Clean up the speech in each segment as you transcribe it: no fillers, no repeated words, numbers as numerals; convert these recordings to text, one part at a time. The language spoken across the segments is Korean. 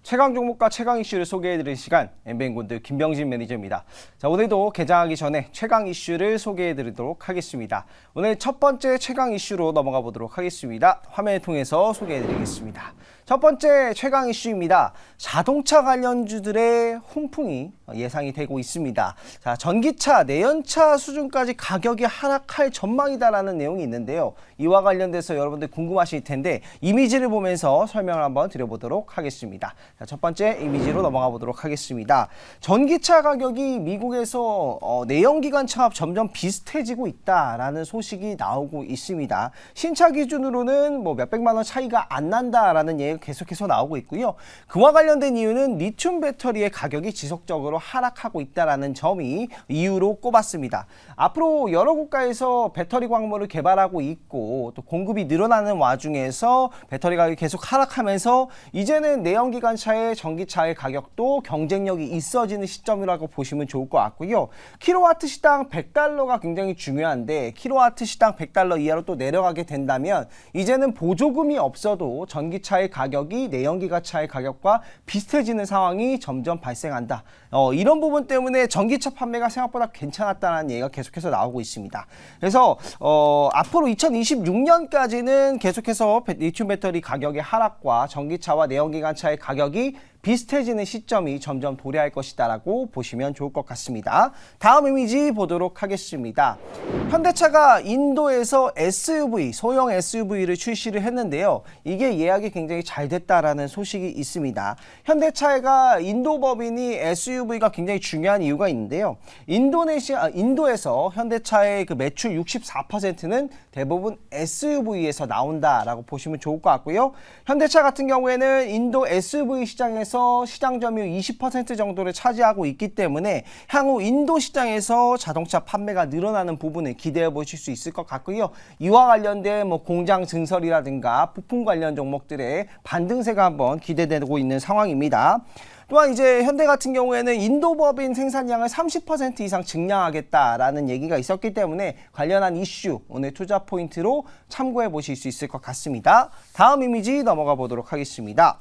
최강 종목과 최강 이슈를 소개해드리는 시간, 엠뱅곤드 김병진 매니저입니다. 자, 오늘도 개장하기 전에 최강 이슈를 소개해드리도록 하겠습니다. 오늘 첫 번째 최강 이슈로 넘어가 보도록 하겠습니다. 화면을 통해서 소개해드리겠습니다. 첫 번째 최강 이슈입니다. 자동차 관련주들의 훈풍이 예상이 되고 있습니다. 자, 전기차, 내연차 수준까지 가격이 하락할 전망이다라는 내용이 있는데요. 이와 관련돼서 여러분들 궁금하실 텐데 이미지를 보면서 설명을 한번 드려보도록 하겠습니다. 자, 첫 번째 이미지로 넘어가 보도록 하겠습니다. 전기차 가격이 미국에서 내연기관차와 점점 비슷해지고 있다라는 소식이 나오고 있습니다. 신차 기준으로는 뭐 몇백만 원 차이가 안 난다라는 얘기가 계속해서 나오고 있고요. 그와 관련된 이유는 리튬 배터리의 가격이 지속적으로 하락하고 있다라는 점이 이유로 꼽았습니다. 앞으로 여러 국가에서 배터리 광물을 개발하고 있고 또 공급이 늘어나는 와중에서 배터리 가격이 계속 하락하면서 이제는 내연기관차의 전기차의 가격도 경쟁력이 있어지는 시점이라고 보시면 좋을 것 같고요. 킬로와트 시당 100달러가 굉장히 중요한데 킬로와트 시당 100달러 이하로 또 내려가게 된다면 이제는 보조금이 없어도 전기차의 가격이 내연기관차의 가격과 비슷해지는 상황이 점점 발생한다. 이런 부분 때문에 전기차 판매가 생각보다 괜찮았다는 얘기가 계속해서 나오고 있습니다. 그래서 앞으로 2026년까지는 계속해서 리튬 배터리 가격의 하락과 전기차와 내연기관차의 가격이 비슷해지는 시점이 점점 도래할 것이다라고 보시면 좋을 것 같습니다. 다음 이미지 보도록 하겠습니다. 현대차가 인도에서 SUV, 소형 SUV를 출시를 했는데요. 이게 예약이 굉장히 잘 됐다라는 소식이 있습니다. 현대차가 인도 법인이 SUV가 굉장히 중요한 이유가 있는데요. 인도에서 현대차의 그 매출 64%는 대부분 SUV에서 나온다라고 보시면 좋을 것 같고요. 현대차 같은 경우에는 인도 SUV 시장에서 시장 점유율 20% 정도를 차지하고 있기 때문에 향후 인도 시장에서 자동차 판매가 늘어나는 부분을 기대해 보실 수 있을 것 같고요. 이와 관련된 공장 증설이라든가 부품 관련 종목들의 반등세가 한번 기대되고 있는 상황입니다. 또한 이제 현대 같은 경우에는 인도 법인 생산량을 30% 이상 증량하겠다라는 얘기가 있었기 때문에 관련한 이슈 오늘 투자 포인트로 참고해 보실 수 있을 것 같습니다. 다음 이미지 넘어가 보도록 하겠습니다.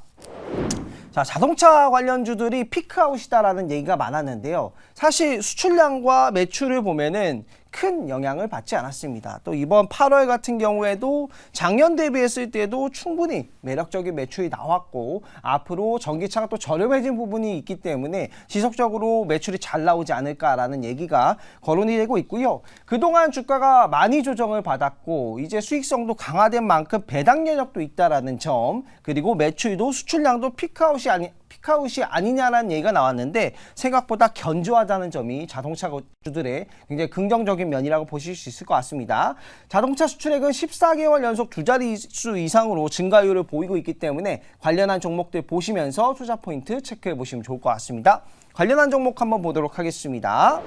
자, 자동차 관련주들이 피크아웃이다라는 얘기가 많았는데요. 사실 수출량과 매출을 보면은 큰 영향을 받지 않았습니다. 또 이번 8월 같은 경우에도 작년 대비했을 때도 충분히 매력적인 매출이 나왔고 앞으로 전기차가 또 저렴해진 부분이 있기 때문에 지속적으로 매출이 잘 나오지 않을까라는 얘기가 거론이 되고 있고요. 그동안 주가가 많이 조정을 받았고 이제 수익성도 강화된 만큼 배당 여력도 있다라는 점, 그리고 매출도 수출량도 피크아웃이 아니냐라는 얘기가 나왔는데 생각보다 견조하다는 점이 자동차 주들의 굉장히 긍정적인 면이라고 보실 수 있을 것 같습니다. 자동차 수출액은 14개월 연속 두 자릿수 이상으로 증가율을 보이고 있기 때문에 관련한 종목들 보시면서 투자 포인트 체크해 보시면 좋을 것 같습니다. 관련한 종목 한번 보도록 하겠습니다.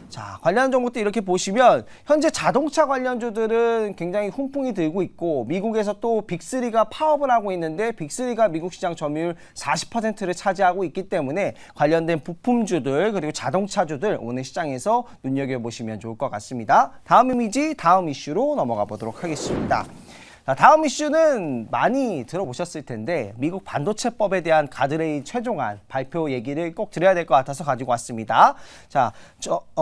자, 관련 종목들 이렇게 보시면 현재 자동차 관련주들은 굉장히 훈풍이 들고 있고 미국에서 또 빅3가 파업을 하고 있는데 빅3가 미국 시장 점유율 40%를 차지하고 있기 때문에 관련된 부품주들 그리고 자동차주들 오늘 시장에서 눈여겨보시면 좋을 것 같습니다. 다음 이미지, 다음 이슈로 넘어가 보도록 하겠습니다. 자, 다음 이슈는 많이 들어보셨을 텐데 미국 반도체법에 대한 가드레일 최종안 발표 얘기를 꼭 드려야 될 것 같아서 가지고 왔습니다. 자,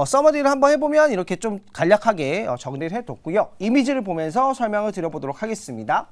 서머리를 한번 해보면 이렇게 좀 간략하게 정리를 해뒀고요. 이미지를 보면서 설명을 드려보도록 하겠습니다.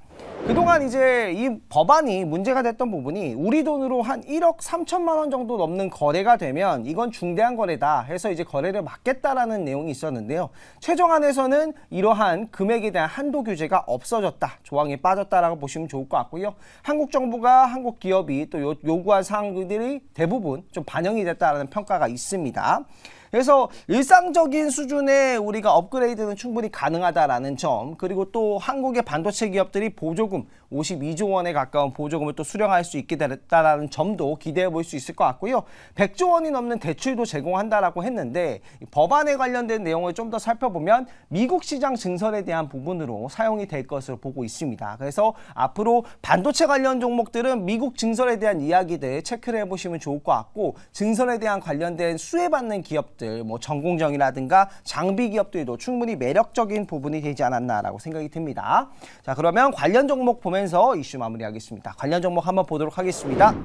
그동안 이제 이 법안이 문제가 됐던 부분이 우리 돈으로 한 1억 3천만 원 정도 넘는 거래가 되면 이건 중대한 거래다 해서 이제 거래를 막겠다라는 내용이 있었는데요. 최종안에서는 이러한 금액에 대한 한도 규제가 없어졌다, 조항이 빠졌다라고 보시면 좋을 것 같고요. 한국 정부가 한국 기업이 또 요구한 사항들이 대부분 좀 반영이 됐다라는 평가가 있습니다. 그래서 일상적인 수준의 우리가 업그레이드는 충분히 가능하다라는 점, 그리고 또 한국의 반도체 기업들이 보조금 52조 원에 가까운 보조금을 또 수령할 수 있게 됐다라는 점도 기대해 볼 수 있을 것 같고요. 100조 원이 넘는 대출도 제공한다라고 했는데 법안에 관련된 내용을 좀 더 살펴보면 미국 시장 증설에 대한 부분으로 사용이 될 것으로 보고 있습니다. 그래서 앞으로 반도체 관련 종목들은 미국 증설에 대한 이야기들 체크를 해보시면 좋을 것 같고 증설에 대한 관련된 수혜받는 기업들, 전공정이라든가 장비 기업들도 충분히 매력적인 부분이 되지 않았나라고 생각이 듭니다. 자, 그러면 관련 종목 보면서 이슈 마무리하겠습니다. 관련 종목 한번 보도록 하겠습니다.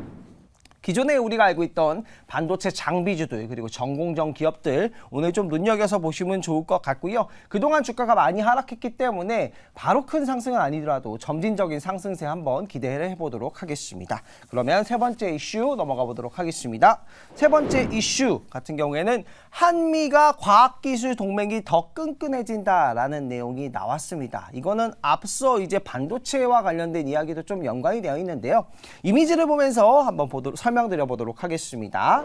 기존에 우리가 알고 있던 반도체 장비주들 그리고 전공정 기업들 오늘 좀 눈여겨서 보시면 좋을 것 같고요. 그동안 주가가 많이 하락했기 때문에 바로 큰 상승은 아니더라도 점진적인 상승세 한번 기대를 해보도록 하겠습니다. 그러면 세 번째 이슈 넘어가 보도록 하겠습니다. 세 번째 이슈 같은 경우에는 한미가 과학기술 동맹이 더 끈끈해진다라는 내용이 나왔습니다. 이거는 앞서 이제 반도체와 관련된 이야기도 좀 연관이 되어 있는데요. 이미지를 보면서 한번 설명드려 보도록 하겠습니다.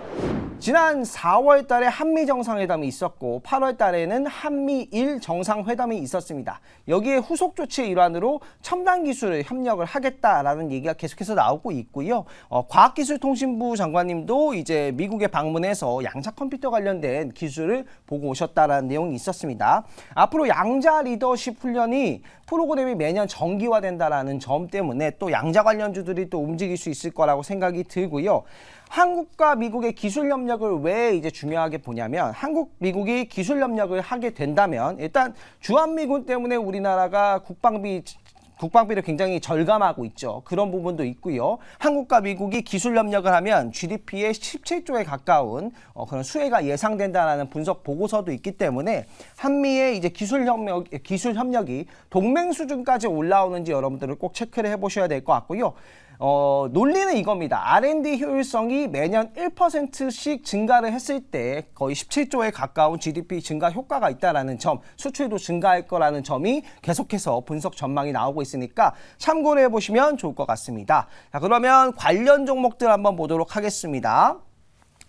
지난 4월 달에 한미 정상회담이 있었고 8월 달에는 한미일 정상회담이 있었습니다. 여기에 후속 조치의 일환으로 첨단 기술을 협력을 하겠다라는 얘기가 계속해서 나오고 있고요. 과학기술통신부 장관님도 이제 미국에 방문해서 양자 컴퓨터 관련된 기술을 보고 오셨다라는 내용이 있었습니다. 앞으로 양자 리더십 훈련이 프로그램이 매년 정기화된다라는 점 때문에 또 양자 관련주들이 또 움직일 수 있을 거라고 생각이 들고요. 한국과 미국의 기술 협력을 왜 이제 중요하게 보냐면 한국, 미국이 기술 협력을 하게 된다면 일단 주한미군 때문에 우리나라가 국방비를 굉장히 절감하고 있죠. 그런 부분도 있고요. 한국과 미국이 기술 협력을 하면 GDP의 17조에 가까운 그런 수혜가 예상된다라는 분석 보고서도 있기 때문에 한미의 이제 기술 협력이 동맹 수준까지 올라오는지 여러분들은 꼭 체크를 해보셔야 될 것 같고요. 논리는 이겁니다. R&D 효율성이 매년 1%씩 증가를 했을 때 거의 17조에 가까운 GDP 증가 효과가 있다라는 점, 수출도 증가할 거라는 점이 계속해서 분석 전망이 나오고 있으니까 참고를 해보시면 좋을 것 같습니다. 자, 그러면 관련 종목들 한번 보도록 하겠습니다.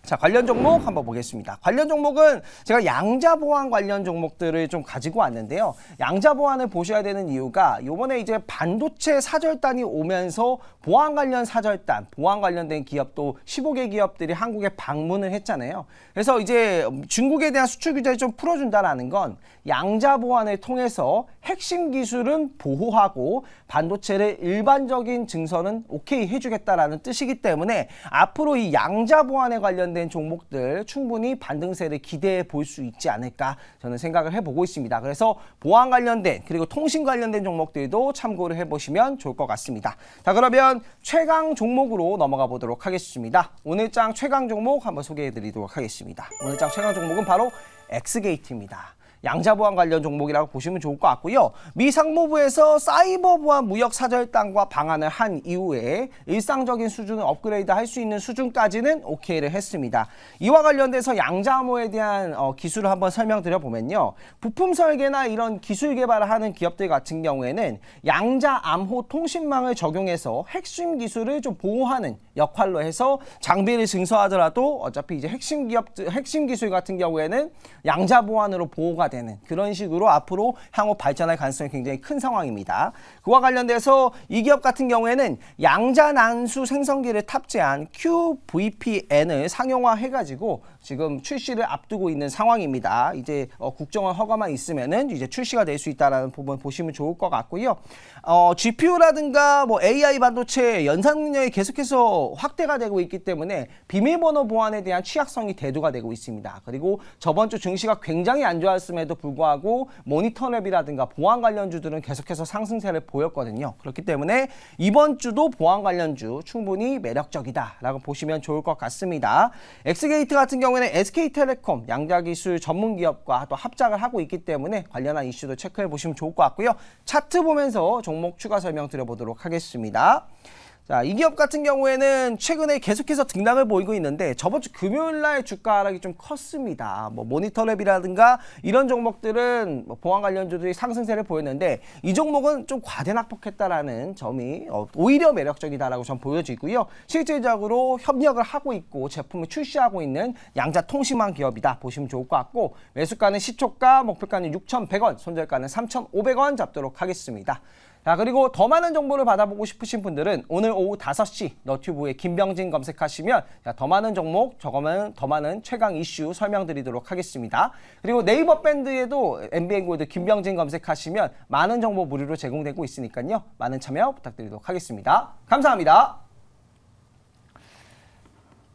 자, 관련 종목 한번 보겠습니다. 관련 종목은 제가 양자 보안 관련 종목들을 좀 가지고 왔는데요. 양자 보안을 보셔야 되는 이유가 요번에 이제 반도체 사절단이 오면서 보안 관련 사절단, 보안 관련된 기업도 15개 기업들이 한국에 방문을 했잖아요. 그래서 이제 중국에 대한 수출 규제를 좀 풀어준다라는 건 양자 보안을 통해서 핵심 기술은 보호하고 반도체를 일반적인 증설은 오케이 해주겠다라는 뜻이기 때문에 앞으로 이 양자 보안에 관련된 종목들 충분히 반등세를 기대해 볼 수 있지 않을까 저는 생각을 해보고 있습니다. 그래서 보안 관련된 그리고 통신 관련된 종목들도 참고를 해보시면 좋을 것 같습니다. 자, 그러면 최강 종목으로 넘어가 보도록 하겠습니다. 오늘장 최강 종목 한번 소개해 드리도록 하겠습니다. 오늘장 최강 종목은 바로 엑스게이트입니다. 양자보안 관련 종목이라고 보시면 좋을 것 같고요. 미 상무부에서 사이버 보안 무역 사절단과 방한을 한 이후에 일상적인 수준을 업그레이드 할 수 있는 수준까지는 오케이를 했습니다. 이와 관련돼서 양자암호에 대한 기술을 한번 설명드려 보면요. 부품 설계나 이런 기술 개발을 하는 기업들 같은 경우에는 양자암호 통신망을 적용해서 핵심 기술을 좀 보호하는 역할로 해서 장비를 증설하더라도 어차피 이제 핵심 기술 같은 경우에는 양자 보안으로 보호가 되는 그런 식으로 앞으로 향후 발전할 가능성이 굉장히 큰 상황입니다. 그와 관련돼서 이 기업 같은 경우에는 양자 난수 생성기를 탑재한 QVPN을 상용화해가지고 지금 출시를 앞두고 있는 상황입니다. 이제 국정원 허가만 있으면은 이제 출시가 될 수 있다라는 부분 보시면 좋을 것 같고요. GPU라든가 뭐 AI 반도체 연산 능력이 계속해서 확대가 되고 있기 때문에 비밀번호 보안에 대한 취약성이 대두가 되고 있습니다. 그리고 저번 주 증시가 굉장히 안 좋았음에도 불구하고 모니터랩이라든가 보안 관련주들은 계속해서 상승세를 보였거든요. 그렇기 때문에 이번 주도 보안 관련주 충분히 매력적이다라고 보시면 좋을 것 같습니다. 엑스게이트 같은 경우에는 SK텔레콤 양자기술 전문기업과 또 합작을 하고 있기 때문에 관련한 이슈도 체크해 보시면 좋을 것 같고요. 차트 보면서 종목 추가 설명 드려보도록 하겠습니다. 자, 이 기업 같은 경우에는 최근에 계속해서 등락을 보이고 있는데 저번 주 금요일 날 주가 하락이 좀 컸습니다. 뭐 모니터랩이라든가 이런 종목들은 보안 관련주들이 상승세를 보였는데 이 종목은 좀 과대낙폭했다라는 점이 오히려 매력적이다라고 전 보여지고요. 실질적으로 협력을 하고 있고 제품을 출시하고 있는 양자 통신망 기업이다 보시면 좋을 것 같고 매수가는 시초가, 목표가는 6,100원, 손절가는 3,500원 잡도록 하겠습니다. 자, 그리고 더 많은 정보를 받아보고 싶으신 분들은 오늘 오후 5시 너튜브에 김병진 검색하시면 더 많은 종목, 더 많은 최강 이슈 설명드리도록 하겠습니다. 그리고 네이버 밴드에도 MBN골드 김병진 검색하시면 많은 정보 무료로 제공되고 있으니까요. 많은 참여 부탁드리도록 하겠습니다. 감사합니다.